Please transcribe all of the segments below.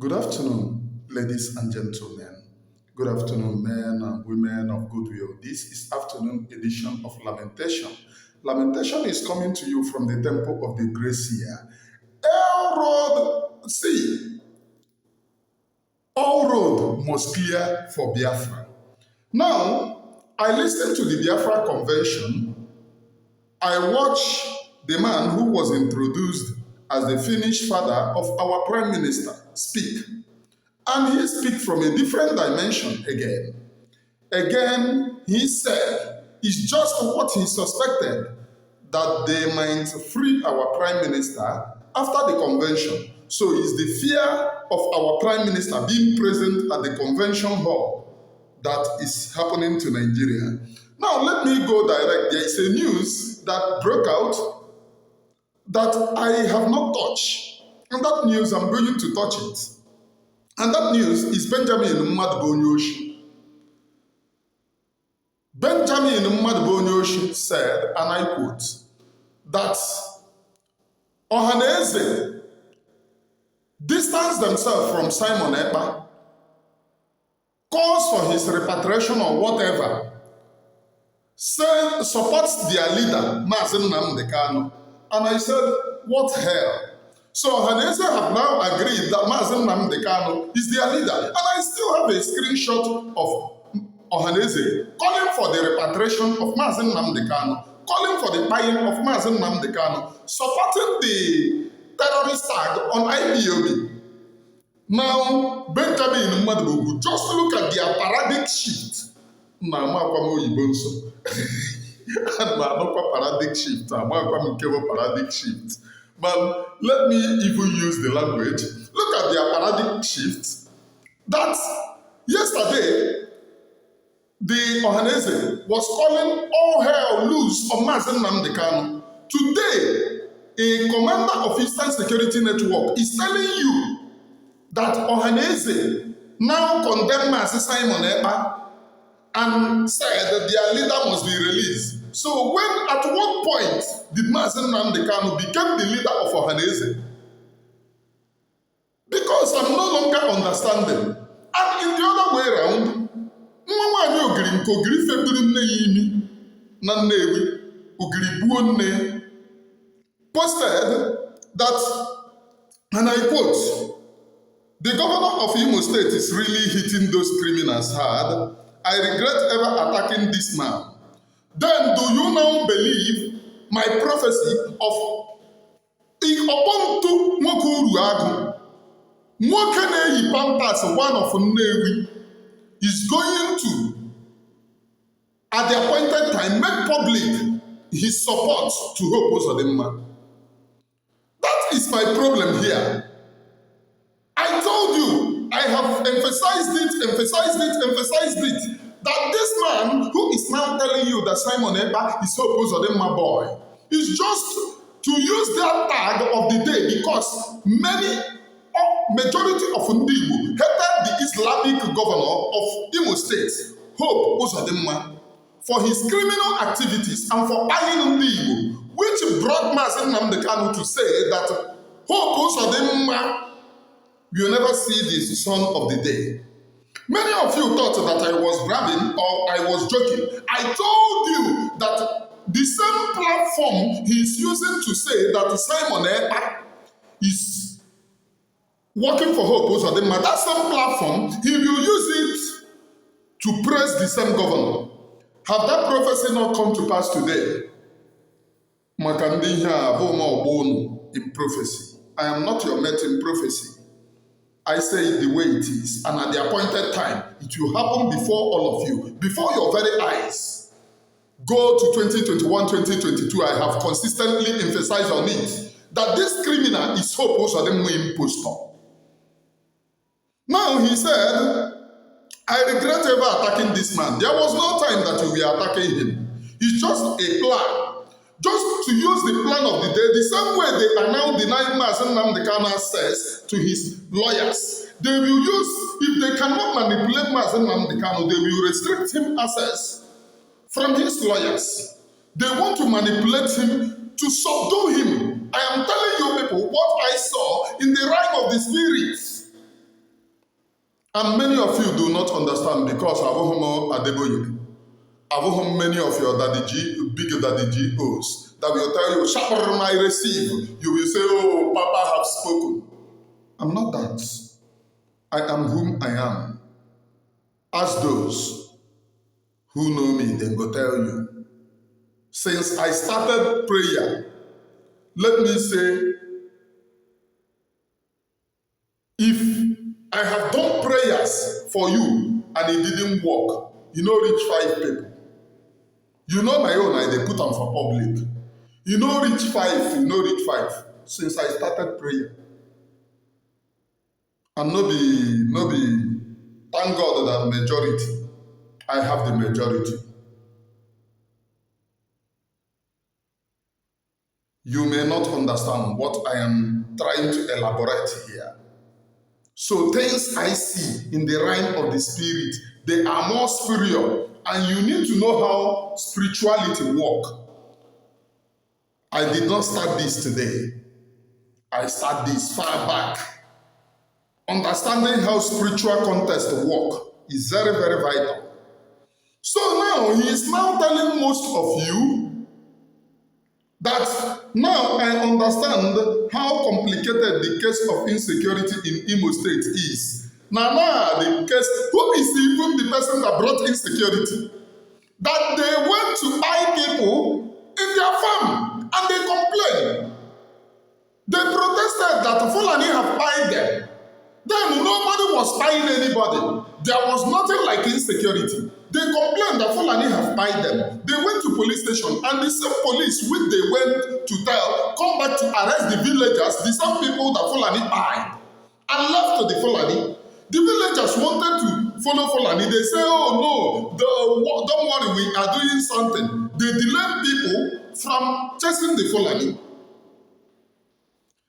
Good afternoon, ladies and gentlemen. Good afternoon, men and women of goodwill. This is afternoon edition of Lamentation. Lamentation is coming to you from the Temple of the Gracia. All road must clear for Biafra. Now, I listened to the Biafra convention. I watched the man who was introduced as the Finnish father of our Prime Minister speak. And he speaks from a different dimension again. Again, he said it's just what he suspected, that they might free our Prime Minister after the convention. So it's the fear of our Prime Minister being present at the convention hall that is happening to Nigeria. Now, let me go direct. There is a news that broke out that I have not touched. And that news, I'm going to touch it. And that news is Benjamin Mmadubonyoshi. Benjamin Mmadubonyoshi said, and I quote, that Ohaneze distanced themselves from Simon Ekpa, calls for his repatriation or whatever, supports their leader, Mazen Nnamdi Kanu. And I said, what hell? So Ohaneze have now agreed that Mazen Nnamdi Kanu is their leader. And I still have a screenshot of Ohaneze calling for the repatriation of Mazen Nnamdi Kanu, calling for the buying of Mazen Nnamdi Kanu, supporting the terrorist tag on IPOB. Now, Benjamin Mmadubonyoshi, just look at their paradigm shift. Paradigm shift. But let me even use the language. Look at their paradigm shift. That yesterday, the Ohaneze was calling all hell loose on Mazen Nnamdi Kanu. Today, a commander of Eastern Security Network is telling you that Ohaneze now condemned Mazi Simon Ekpa and said that their leader must be released. So at what point did Mazen Nnamdi Kanu become the leader of Ohaneze? Because I'm no longer understanding. And in the other way around, posted that, and I quote, the governor of Imo State is really hitting those criminals hard. I regret ever attacking this man. Then do you now believe my prophecy of Ikobontu Nwokuru Agu? Nwokene Pampas, one of Nnewi, is going to, at the appointed time, make public his support to Hope Uzodimma. That is my problem here. I told you, I have emphasized it, that this man who is now telling you that Simon Ekpa is Hope Uzodimma boy is just to use that tag of the day because majority of Ndibu hated the Islamic governor of Imo State, Hope Uzodimma, for his criminal activities and for eyeing Ndibu, which brought Mazen Nnamdi Kanu to say that Hope Uzodimma will never see the sun of the day. Many of you thought that I was grabbing or I was joking. I told you that the same platform he is using to say that Simon Ekpa is working for Hope Uzodimma, that same platform, he will use it to praise the same governor. Have that prophecy not come to pass today? In prophecy. I am not your mate in prophecy. I say it the way it is, and at the appointed time, it will happen before all of you, before your very eyes. Go to 2021, 2022, I have consistently emphasized on it, that this criminal is Hope Uzodimma impostor. Now he said, I regret ever attacking this man. There was no time that you were attacking him. It's just a plan. Just to use the plan of the day, the same way they are now denying Mazen Nnamdi Kanu access to his lawyers. They will use, if they cannot manipulate Mazen Nnamdi Kanu, they will restrict him access from his lawyers. They want to manipulate him to subdue him. I am telling you people what I saw in the realm of the spirits. And many of you do not understand because Abohomo Adeboye, Abohom many of your big daddy GOs that will tell you, Shaparma I receive. You will say, oh, Papa have spoken. I'm not that. I am whom I am. Ask those who know me, then go tell you. Since I started prayer, let me say, if I have done prayers for you and it didn't work, you know, reach 5 people. You know my own, I they put them for public. You know, reach 5, you know, reach 5. Since I started prayer. And no be, thank God that majority, I have the majority. You may not understand what I am trying to elaborate here. So things I see in the realm of the spirit, they are more spiritual, and you need to know how spirituality works. I did not start this today. I started this far back. Understanding how spiritual context work is very, very vital. So now he is now telling most of you that now I understand how complicated the case of insecurity in Imo State is. Now, the case, who is even the person that brought insecurity? That they went to buy people in their farm and they complained. They protested that Fulani have buyed them. Then nobody was buying anybody. There was nothing like insecurity. They complained that Fulani have buyed them. They went to police station and the same police which they went to tell come back to arrest the villagers, the same people that Fulani buyed and left to the Fulani. The villagers wanted to follow Fulani. They say, oh no, don't worry, we are doing something. They delayed people from chasing the Fulani.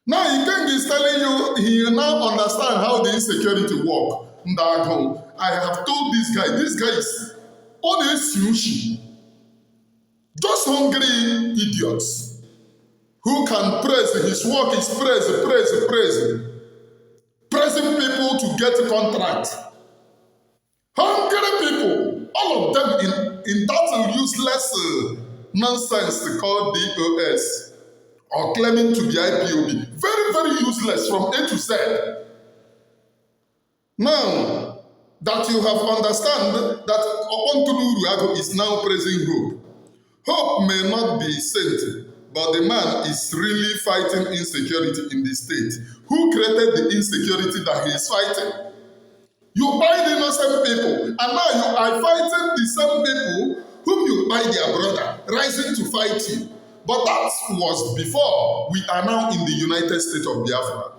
Now Ikengi is telling you he now understand how the insecurity work. I have told this guy is honest sushi. Just hungry idiots who can praise his work is praise. Praising people to get a contract. Hungry people, all of them in that useless nonsense called DOS. Or claiming to be IPOB. Very, very useless from A to Z. Now, that you have understand that Okontulu Ruago is now praising hope. Hope may not be sent, but the man is really fighting insecurity in the state. Who created the insecurity that he is fighting? You buy the innocent people, and now you are fighting the same people whom you buy their brother, rising to fight you. But that was before we are now in the United States of Biafra.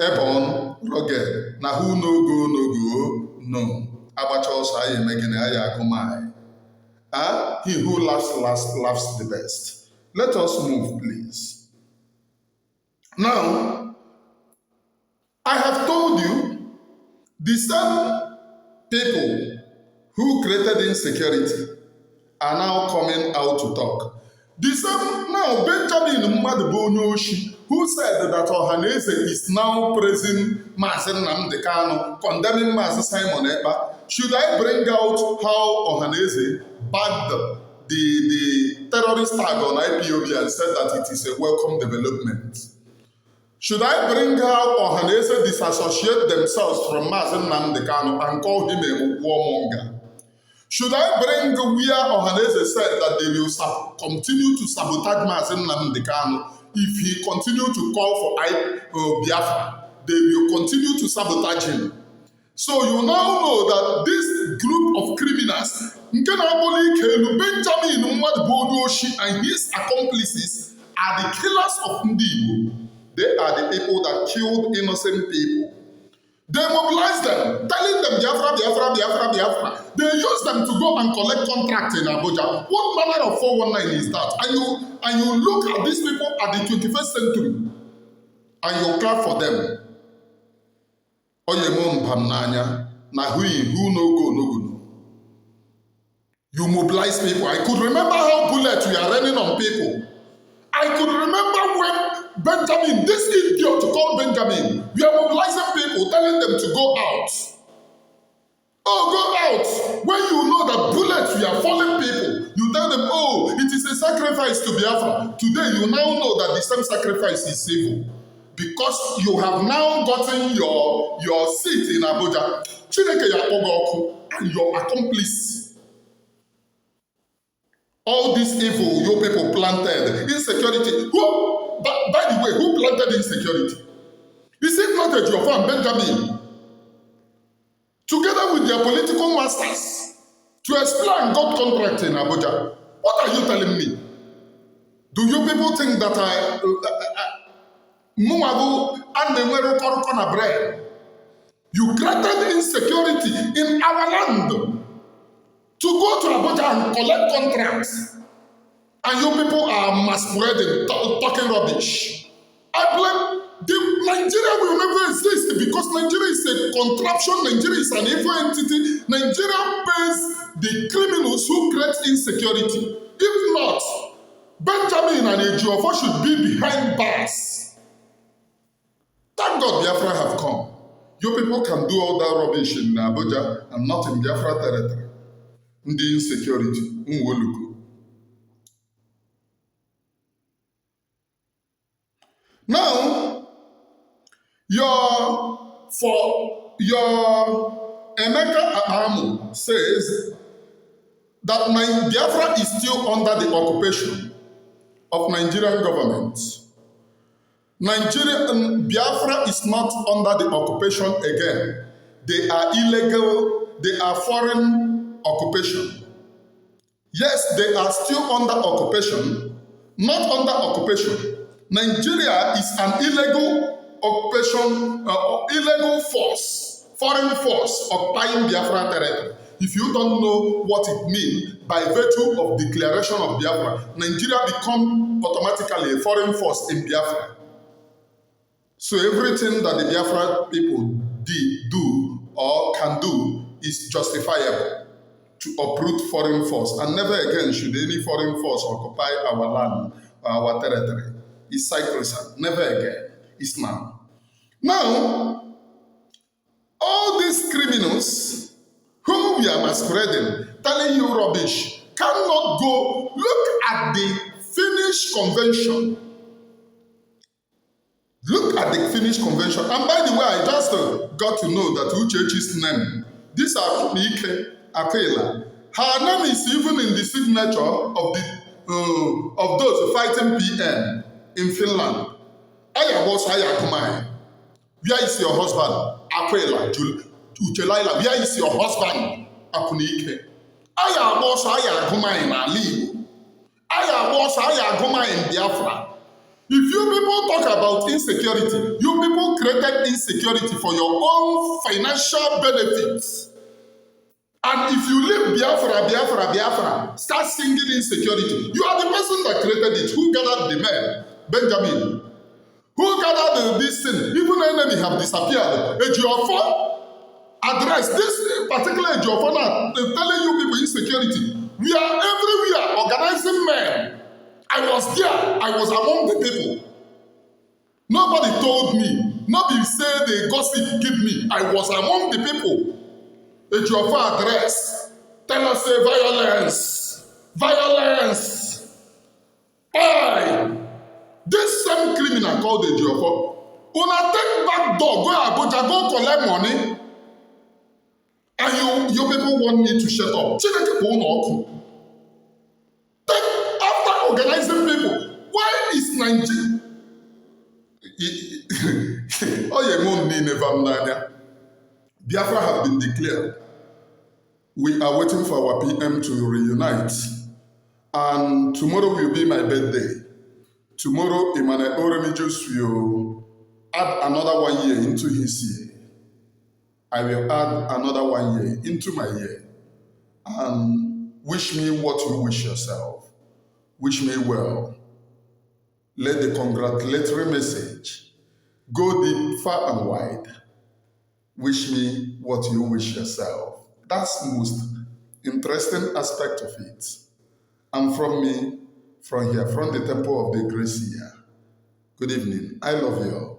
Ebon, rugged, na who no. Abachos aye megene aye akumai. He who laughs the best. Let us move, please. Now, I have told you, the same people who created insecurity are now coming out to talk. The same now, Benjamin Mmadubonyoshi, who said that Ohaneze is now praising Mazen Namdekano, condemning Mazen Simon Ekpa. Should I bring out how Ohaneze backed the terrorist tag on IPOB and said that it is a welcome development? Should I bring out Ohaneze disassociate themselves from Mazen Namdekano and call him a warmonger? Should I bring where Ohaneze said that they will continue to sabotage Mazen Namdekano if he continue to call for Biafra? They will continue to sabotage him. So you now know that this group of criminals, Benjamin Mmadubonyoshi and his accomplices, are the killers of Ndigo. They are the people that killed innocent people. They mobilize them, telling them Biafra. They use them to go and collect contracts in Abuja. What manner of 419 is that? And you look at these people at the 21st century and you clap for them. You mobilize people. I could remember how bullets we are running on people. I could remember when Benjamin, this idiot called Benjamin, we are mobilizing people people, telling them to go out. Oh, go out. When you know that bullets were falling people, you tell them, oh, it is a sacrifice to Biafra. Today, you now know that the same sacrifice is evil. Because you have now gotten your seat in Abuja. Chineke Yapogoku and your accomplice. All this evil you people planted, insecurity. Who, by the way, who planted insecurity? Is it not a Geoffrey Benjamin? Together with their political masters to explain God contract in Abuja. What are you telling me? Do you people think that you created insecurity in our land to go to Abuja and collect contracts, and you people are masquerading, talking rubbish? I blame Nigeria will never exist because Nigeria is a contraption. Nigeria is an evil entity. Nigeria pays the criminals who create insecurity. If not, Benjamin and Ejiofor should be behind bars. Thank God Biafra have come. You people can do all that rubbish in Abuja and not in Biafra territory. The insecurity. Now, your Emeka Ahamu says that Biafra is still under the occupation of Nigerian government. Biafra is not under the occupation again. They are illegal, they are foreign occupation. Yes, they are still under occupation, not under occupation. Nigeria is an illegal occupation, illegal force, foreign force occupying Biafra territory. If you don't know what it means, by virtue of declaration of Biafra, Nigeria become automatically a foreign force in Biafra. So everything that the Biafra people do or can do is justifiable to uproot foreign force. And never again should any foreign force occupy our land or our territory. It's sacrosanct. Never again. It's now. Now, all these criminals whom we are masquerading, telling you rubbish, cannot go look at the Finnish convention. Look at the Finnish convention. And by the way, I just got to know that Uchechi's name. These are Mike Akela. Her name is even in the signature of those fighting PM in Finland. Where is your husband? Akela. Uchelaila. Where is your husband? Akunike. In Biafra. If you people talk about insecurity, you people created insecurity for your own financial benefits. And if you leave Biafra, start singing insecurity, you are the person that created it. Who gathered the men? Benjamin. Who gathered this thing? Even enemy have disappeared. Ejiofor address this particular Ejiofor now, telling you people insecurity. We are everywhere organizing men. I was there. I was among the people. Nobody told me. Nobody said they gossip give me. I was among the people. Ejiofor address. Tell us violence. Violence. Why? This same criminal called Ejiofor. Una take back door, go Abuja, go collect money. And you people want me to shut up. After organizing people, why is Nigeria? Biafra have been declared. We are waiting for our PM to reunite. And tomorrow will be my birthday. Tomorrow, Emmanuel Oremijus will add another 1 year into his year. I will add another 1 year into my year. And wish me what you wish yourself. Wish me well. Let the congratulatory message go deep, far and wide. Wish me what you wish yourself. That's the most interesting aspect of it. And from me, from here, from the temple of the grace here. Good evening. I love you all.